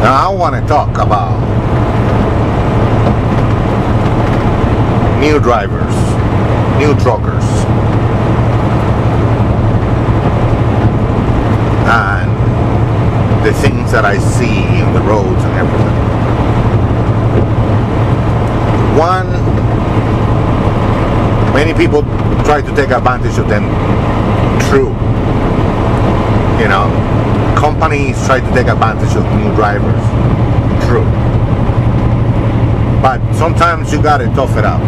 Now I want to talk about new drivers, new truckers, and the things that I see in the roads and everything. One, many people try to take advantage of them. True. You know, companies try to take advantage of new drivers. True. But sometimes you gotta tough it up.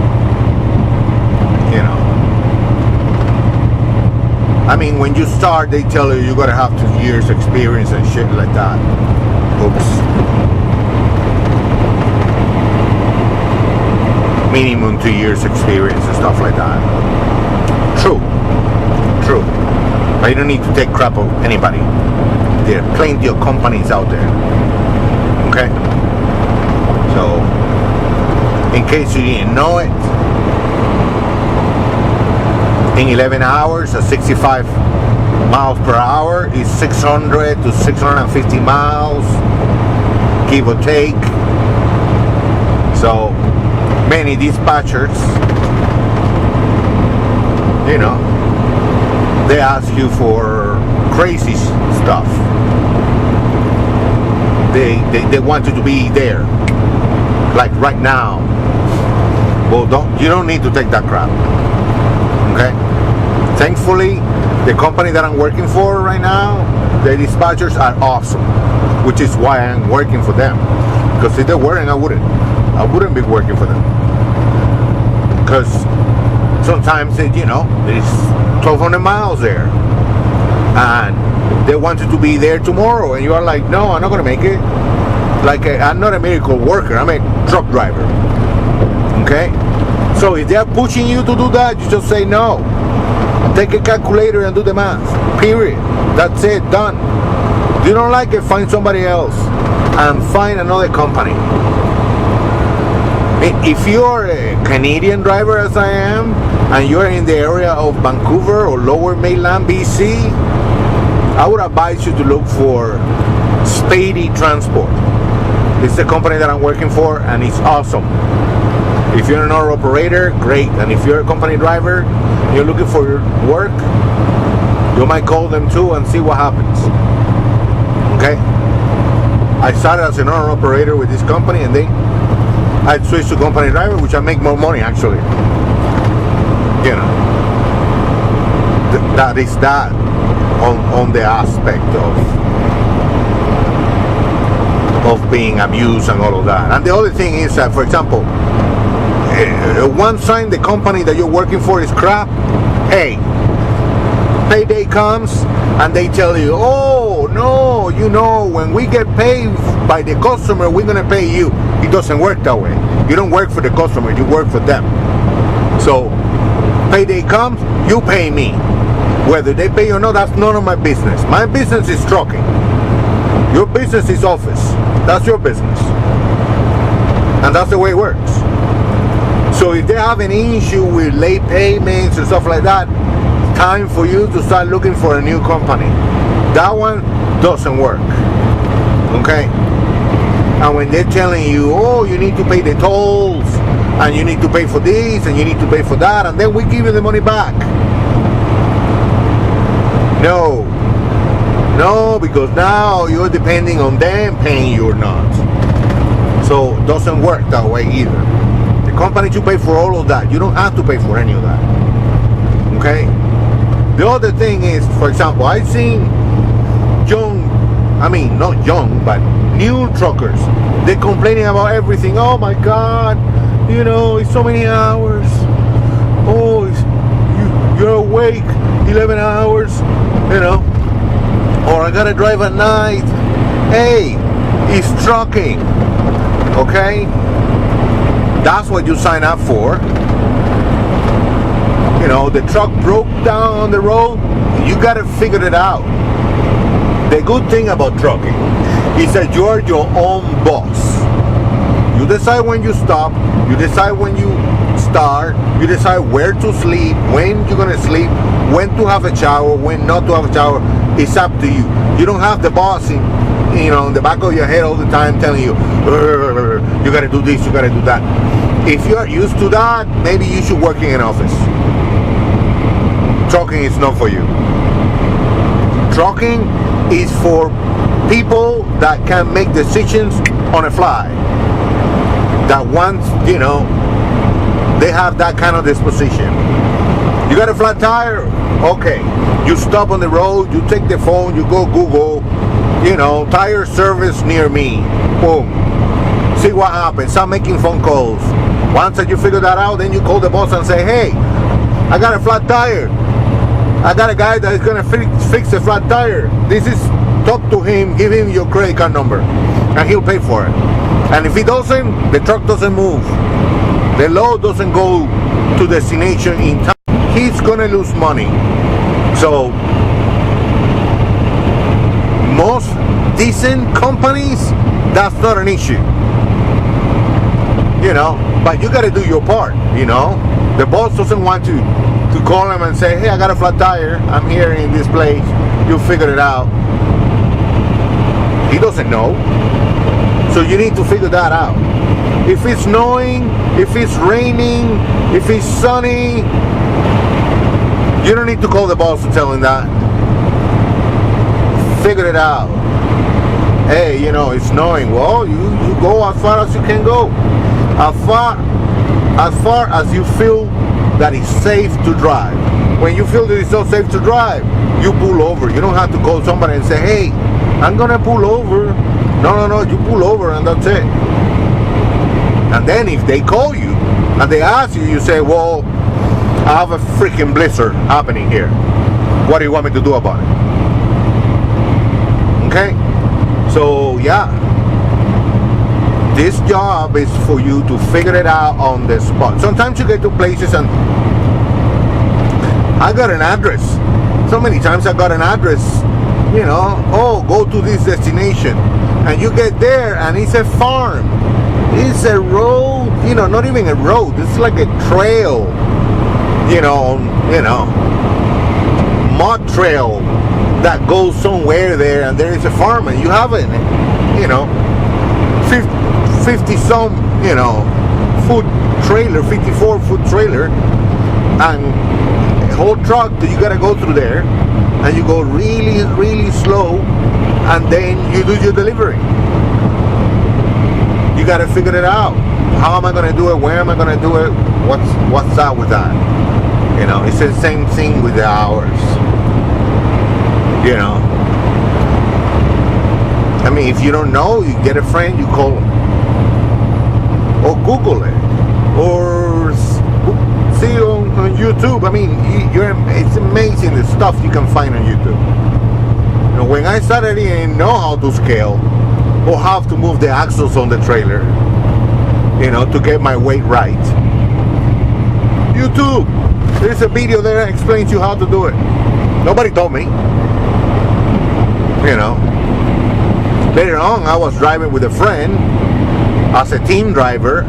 You know. I mean, when you start, they tell you gotta have 2 years experience and shit like that. Oops. Minimum 2 years experience and stuff like that. True. But you don't need to take crap of anybody. There are plenty of companies out there. Okay? So, in case you didn't know it, in 11 hours at 65 miles per hour is 600 to 650 miles, give or take. So, many dispatchers, you know, they ask you for crazy stuff. They want you to be there, like right now. Well, you don't need to take that crap. Okay. Thankfully, the company that I'm working for right now, the dispatchers are awesome, which is why I'm working for them. Because if they weren't, I wouldn't be working for them. Because sometimes, you know, there's 1,200 miles there, and they want you to be there tomorrow, and you are like, no, I'm not gonna make it. Like, I'm not a miracle worker, I'm a truck driver. Okay? So if they're pushing you to do that, you just say no. Take a calculator and do the math. Period. That's it. Done. If you don't like it, find somebody else and find another company. If you're a Canadian driver, as I am, and you're in the area of Vancouver or Lower Mainland BC, I would advise you to look for Spady Transport. It's the company that I'm working for, and it's awesome. If you're an owner operator, great. And if you're a company driver, you're looking for work, you might call them too and see what happens. Okay? I started as an owner operator with this company, and then I switched to company driver, which I make more money actually. You know, that is that on the aspect of being abused and all of that. And the other thing is that, for example, one sign the company that you're working for is crap, hey, payday comes and they tell you, oh no, you know, when we get paid by the customer, we're gonna pay you. It doesn't work that way. You don't work for the customer, you work for them. So payday comes, you pay me. Whether they pay or not, that's none of my business. My business is trucking. Your business is office. That's your business. And that's the way it works. So if they have an issue with late payments and stuff like that, time for you to start looking for a new company. That one doesn't work. Okay? And when they're telling you, oh, you need to pay the tolls, and you need to pay for this, and you need to pay for that, and then we give you the money back. No, because now you're depending on them paying you or not. So it doesn't work that way either. The company should pay for all of that. You don't have to pay for any of that. Okay? The other thing is, for example, I've seen not young, but new truckers. They're complaining about everything. Oh my God, you know, it's so many hours. Oh, you're awake 11 hours, you know, or I gotta drive at night. Hey, it's trucking, okay? That's what you sign up for. You know, the truck broke down on the road, you gotta figure it out. The good thing about trucking is that you are your own boss. You decide when you stop, you decide when you start, you decide where to sleep, when you're gonna sleep, when to have a shower, when not to have a shower. It's up to you. You don't have the boss in the back of your head all the time telling you, you gotta do this, you gotta do that. If you are used to that, maybe you should work in an office. Trucking is not for you. Trucking is for people that can make decisions on a fly. That once, they have that kind of disposition. You got a flat tire? Okay. You stop on the road, you take the phone, you go Google, tire service near me. Boom. See what happens. Start making phone calls. Once that you figure that out, then you call the boss and say, hey, I got a flat tire. I got a guy that is going to fix a flat tire. Talk to him, give him your credit card number, and he'll pay for it. And if he doesn't, the truck doesn't move. The load doesn't go to destination in time. He's going to lose money. So, most decent companies, that's not an issue. But you got to do your part, The boss doesn't want to call him and say, hey, I got a flat tire. I'm here in this place. You figured it out. He doesn't know. So you need to figure that out. If it's snowing, if it's raining, if it's sunny, you don't need to call the boss to tell him that. Figure it out. Hey, it's snowing. Well, you go as far as you can go. As far as you feel that it's safe to drive. When you feel that it's not safe to drive, you pull over. You don't have to call somebody and say, hey, I'm gonna pull over. No, you pull over and that's it. And then if they call you and they ask you, you say, well, I have a freaking blizzard happening here. What do you want me to do about it? Okay? So, yeah. This job is for you to figure it out on the spot. Sometimes you get to places and I got an address. So many times I got an address, go to this destination. And you get there and it's a farm. It's a road, not even a road. It's like a trail, mud trail that goes somewhere there, and there is a farm, and you have it, 50 some, foot trailer, 54-foot trailer, and a whole truck that you gotta go through there, and you go really, really slow, and then you do your delivery. You gotta figure it out. How am I gonna do it? Where am I gonna do it? What's up with that? It's the same thing with the hours. I mean, if you don't know, you get a friend, you call them, or Google it, or see on YouTube. I mean, it's amazing the stuff you can find on YouTube. When I started, I didn't know how to scale or how to move the axles on the trailer, to get my weight right. YouTube, there's a video there that explains you how to do it. Nobody told me. Later on, I was driving with a friend as a team driver,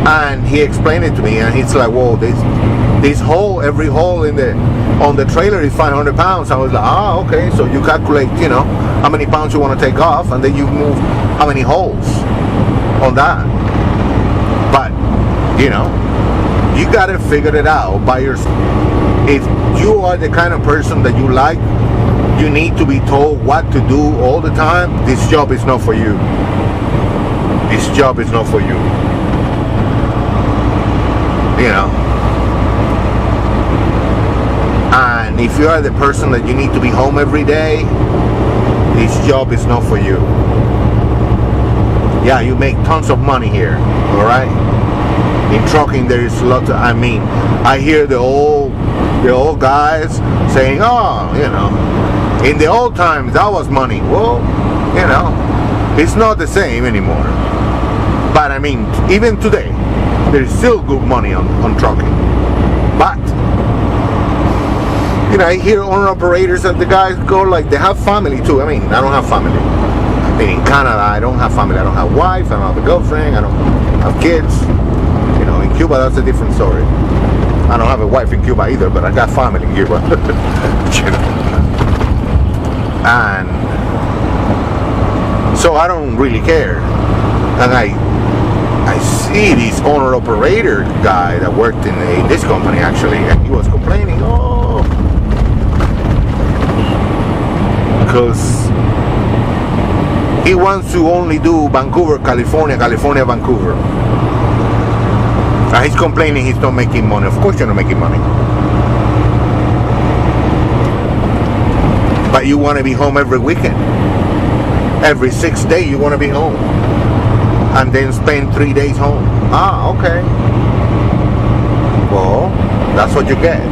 and he explained it to me, and he's like, whoa, this hole, every hole on the trailer is 500 pounds. I was like, okay. So you calculate, how many pounds you want to take off, and then you move how many holes on that. But, you got to figure it out by yourself. If you are the kind of person that you need to be told what to do all the time, this job is not for you. This job is not for you. And if you are the person that you need to be home every day, this job is not for you. Yeah, you make tons of money here, alright? In trucking, there is lots of, I hear the old guys saying, in the old times, that was money. Well, it's not the same anymore. But even today, there's still good money on trucking. But, I hear owner operators and the guys go like, they have family too. I don't have family. In Canada, I don't have family. I don't have wife, I don't have a girlfriend, I don't have kids. In Cuba, that's a different story. I don't have a wife in Cuba either, but I got family in Cuba. And So I don't really care. And I see this owner operator guy that worked in this company actually, and he was complaining, because he wants to only do Vancouver, California, Vancouver. And he's complaining he's not making money. Of course you're not making money. But you want to be home every weekend. Every 6 days you want to be home. And then spend 3 days home. Okay. Well, that's what you get.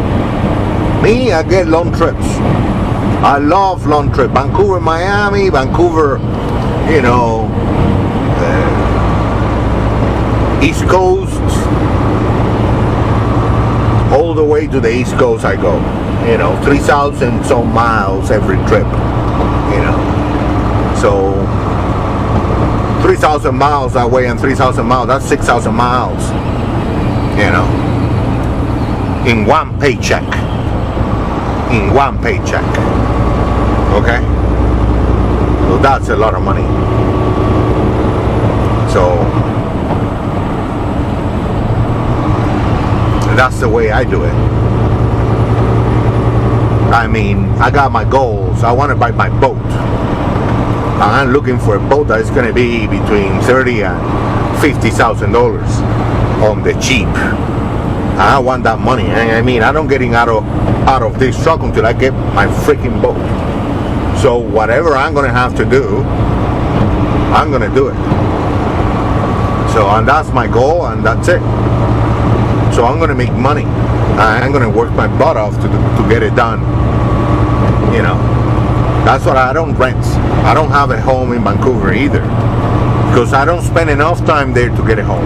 Me, I get long trips. I love long trips. Vancouver, Miami, Vancouver, East Coast. All the way to the East Coast I go. 3,000 some miles every trip. So 3,000 miles that way and 3,000 miles, that's 6,000 miles, in one paycheck. Okay? So that's a lot of money. So that's the way I do it. I mean, I got my goals. I want to buy my boat. I'm looking for a boat that's going to be between $30,000 and $50,000 on the cheap. I want that money. I mean, I don't getting out of this truck until I get my freaking boat. So whatever I'm going to have to do, I'm going to do it. So, and that's my goal, and that's it. So I'm going to make money. I'm going to work my butt off to get it done. That's what I don't rent. I don't have a home in Vancouver either, because I don't spend enough time there to get a home.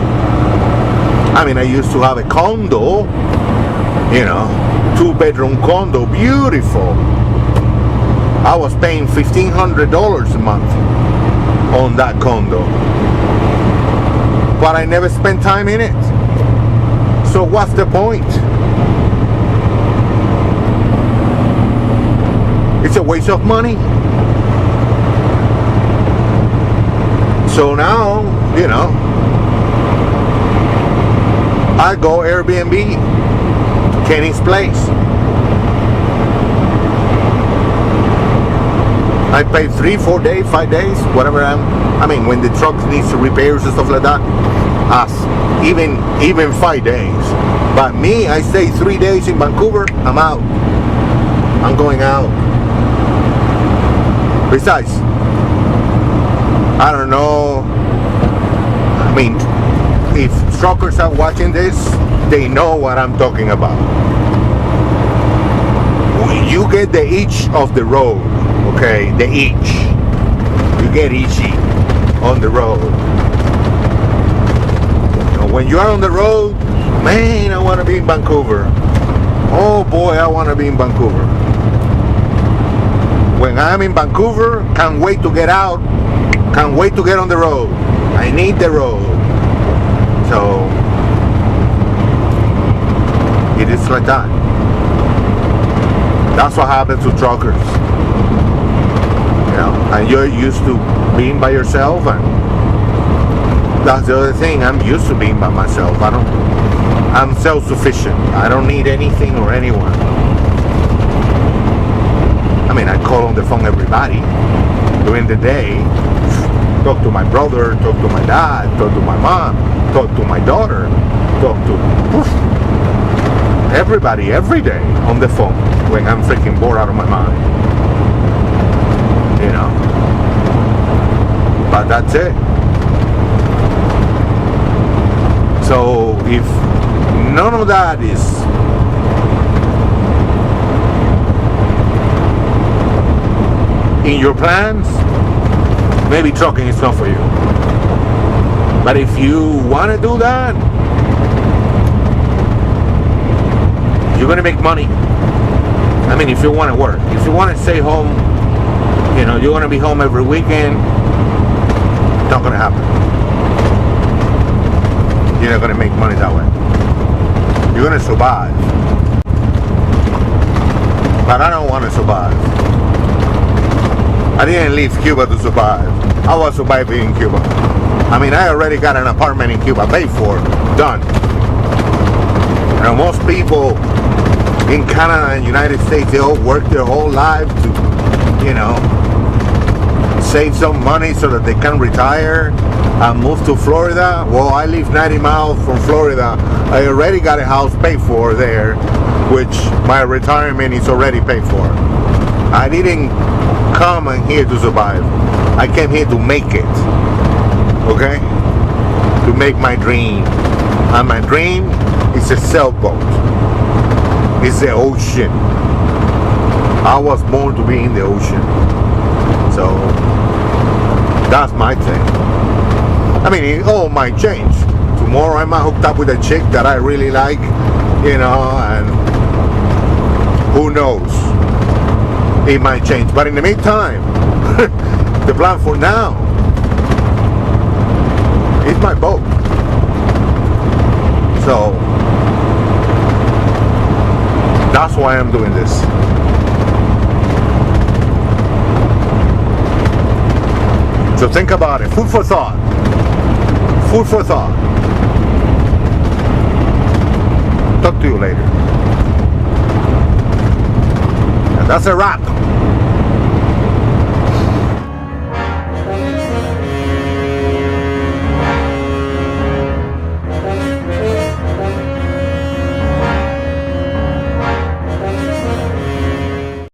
I mean, I used to have a condo, 2-bedroom condo, beautiful. I was paying $1,500 a month on that condo, but I never spent time in it. So what's the point? It's a waste of money. So now, I go Airbnb, Kenny's place. I pay 3, 4 days, 5 days, whatever I mean, when the truck needs repairs and stuff like that, even 5 days. But me, I stay 3 days in Vancouver, I'm out. I'm going out. Besides, I don't know. I mean, if truckers are watching this, they know what I'm talking about. You get the itch of the road, okay? The itch. You get itchy on the road. When you are on the road, man, I want to be in Vancouver. Oh boy, I want to be in Vancouver. When I'm in Vancouver, can't wait to get out, can't wait to get on the road. I need the road. So it is like that. That's what happens to truckers. And you're used to being by yourself, and that's the other thing. I'm used to being by myself. I'm self-sufficient. I don't need anything or anyone. I mean, I call on the phone everybody during the day, talk to my brother, talk to my dad, talk to my mom, talk to my daughter, talk to everybody every day on the phone when I'm freaking bored out of my mind. But that's it. So if none of that is in your plans, maybe trucking is not for you. But if you want to do that, you're going to make money. I mean, if you want to work, if you want to stay home, you're going to be home every weekend, it's not going to happen. You're not going to make money that way. You're going to survive. But I don't want to survive. I didn't leave Cuba to survive. I was surviving in Cuba. I mean, I already got an apartment in Cuba paid for, done. Now, most people in Canada and United States, they all work their whole life to, you know, save some money so that they can retire and move to Florida. Well, I live 90 miles from Florida. I already got a house paid for there, which my retirement is already paid for. I didn't come here to survive. I came here to make it. Okay? To make my dream. And my dream is a sailboat. It's the ocean. I was born to be in the ocean. So that's my thing. I mean, it all might change. Tomorrow I might hook up with a chick that I really like, you know, and who knows? It might change. But in the meantime, the plan for now is my boat. So that's why I'm doing this. So think about it. Food for thought. Food for thought. Talk to you later. And that's a wrap.